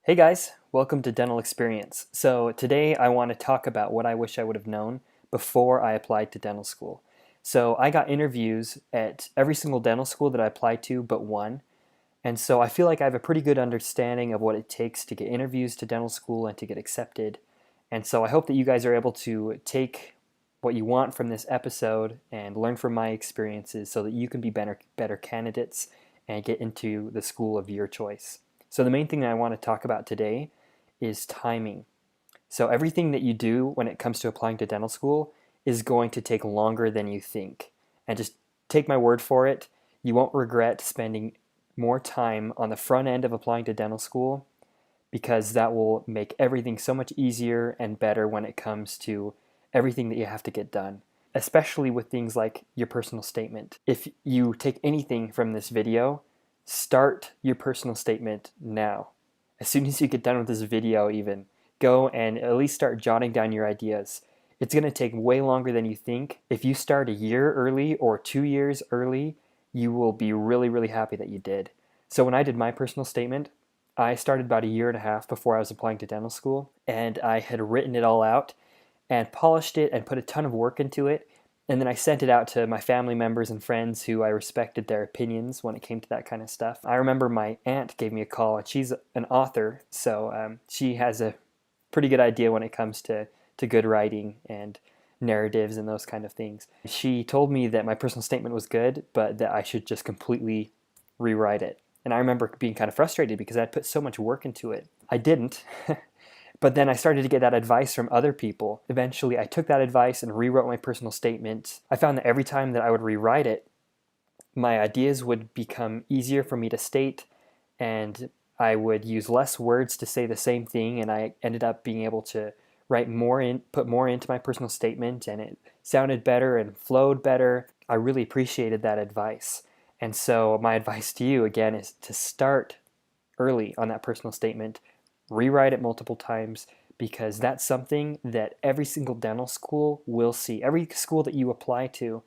Hey guys, welcome to Dental Experience. So today I want to talk about what I wish I would have known before I applied to dental school. So I got interviews at every single dental school that I applied to but one. And so I feel like I have a pretty good understanding of what it takes to get interviews to dental school and to get accepted. And so I hope that you guys are able to take what you want from this episode and learn from my experiences so that you can be better candidates and get into the school of your choice. So the main thing that I want to talk about today is timing. So everything that you do when it comes to applying to dental school is going to take longer than you think. And just take my word for it, you won't regret spending more time on the front end of applying to dental school because that will make everything so much easier and better when it comes to everything that you have to get done, especially with things like your personal statement. If you take anything from this video, start your personal statement now. As soon as you get done with this video, even go and at least start jotting down your ideas. It's going to take way longer than you think. If you start a year early or 2 years early, you will be really, really happy that you did. So when I did my personal statement, I started about a year and a half before I was applying to dental school, and I had written it all out and polished it and put a ton of work into it. And then I sent it out to my family members and friends who I respected their opinions when it came to that kind of stuff. I remember my aunt gave me a call, and she's an author, so she has a pretty good idea when it comes to good writing and narratives and those kind of things. She told me that my personal statement was good, but that I should just completely rewrite it. And I remember being kind of frustrated because I had put so much work into it. I didn't. But then I started to get that advice from other people. Eventually, I took that advice and rewrote my personal statement. I found that every time that I would rewrite it, my ideas would become easier for me to state, and I would use less words to say the same thing, and I ended up being able to put more into my personal statement, and it sounded better and flowed better. I really appreciated that advice. And so my advice to you again is to start early on that personal statement, rewrite it multiple times, because that's something that every single dental school will see. Every school that you apply to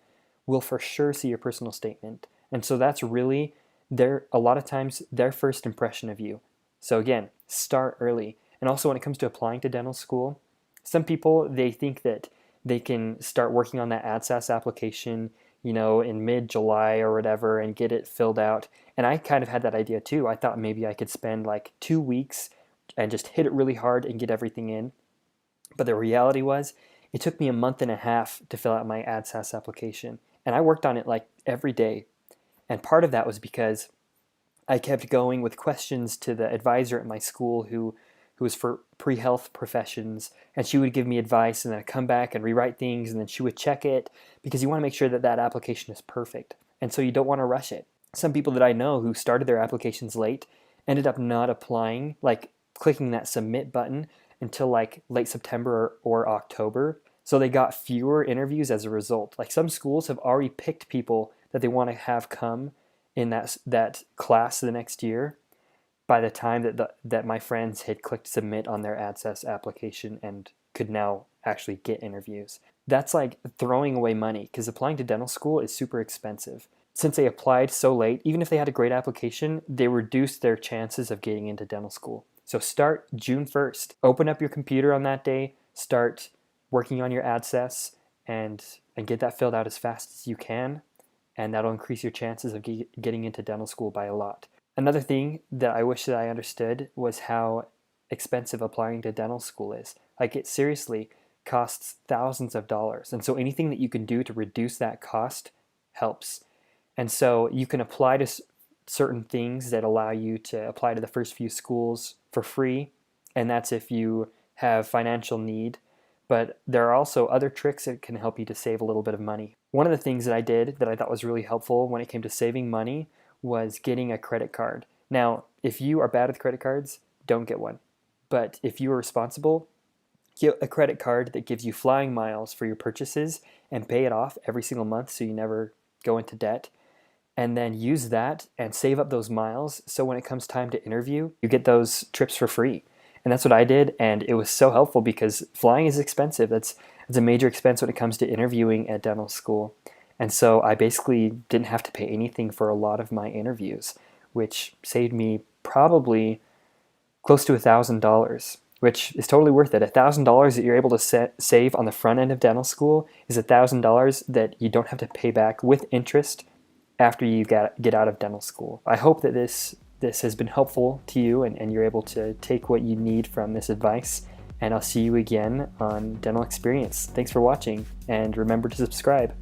will for sure see your personal statement. And so that's really a lot of times their first impression of you. So again, start early. And also when it comes to applying to dental school, some people they think that they can start working on that ADSAS application, in mid-July or whatever and get it filled out. And I kind of had that idea too. I thought maybe I could spend like 2 weeks and just hit it really hard and get everything in. But the reality was, it took me a month and a half to fill out my ADSAS application. And I worked on it like every day. And part of that was because I kept going with questions to the advisor at my school who was for pre-health professions, and she would give me advice, and then I'd come back and rewrite things, and then she would check it because you want to make sure that that application is perfect. And so you don't want to rush it. Some people that I know who started their applications late ended up not applying, like clicking that submit button until like late September or October. So they got fewer interviews as a result. Like some schools have already picked people that they want to have come in that class the next year by the time that my friends had clicked submit on their ADSAS application and could now actually get interviews. That's like throwing away money because applying to dental school is super expensive. Since they applied so late, even if they had a great application, they reduced their chances of getting into dental school. So start June 1st. Open up your computer on that day, start working on your ADSAS, and get that filled out as fast as you can, and that'll increase your chances of getting into dental school by a lot. Another thing that I wish that I understood was how expensive applying to dental school is. Like it seriously costs thousands of dollars. And so anything that you can do to reduce that cost helps. And so you can apply to certain things that allow you to apply to the first few schools for free. And that's if you have financial need. But there are also other tricks that can help you to save a little bit of money. One of the things that I did that I thought was really helpful when it came to saving money was getting a credit card. Now, if you are bad with credit cards, don't get one. But if you are responsible, get a credit card that gives you flying miles for your purchases and pay it off every single month so you never go into debt. And then use that and save up those miles so when it comes time to interview, you get those trips for free. And that's what I did, and it was so helpful because flying is expensive. That's a major expense when it comes to interviewing at dental school. And so I basically didn't have to pay anything for a lot of my interviews, which saved me probably close to $1,000, which is totally worth it. $1,000 that you're able to save on the front end of dental school is $1,000 that you don't have to pay back with interest after you get out of dental school. I hope that this has been helpful to you and you're able to take what you need from this advice. And I'll see you again on Dental Experience. Thanks for watching, and remember to subscribe.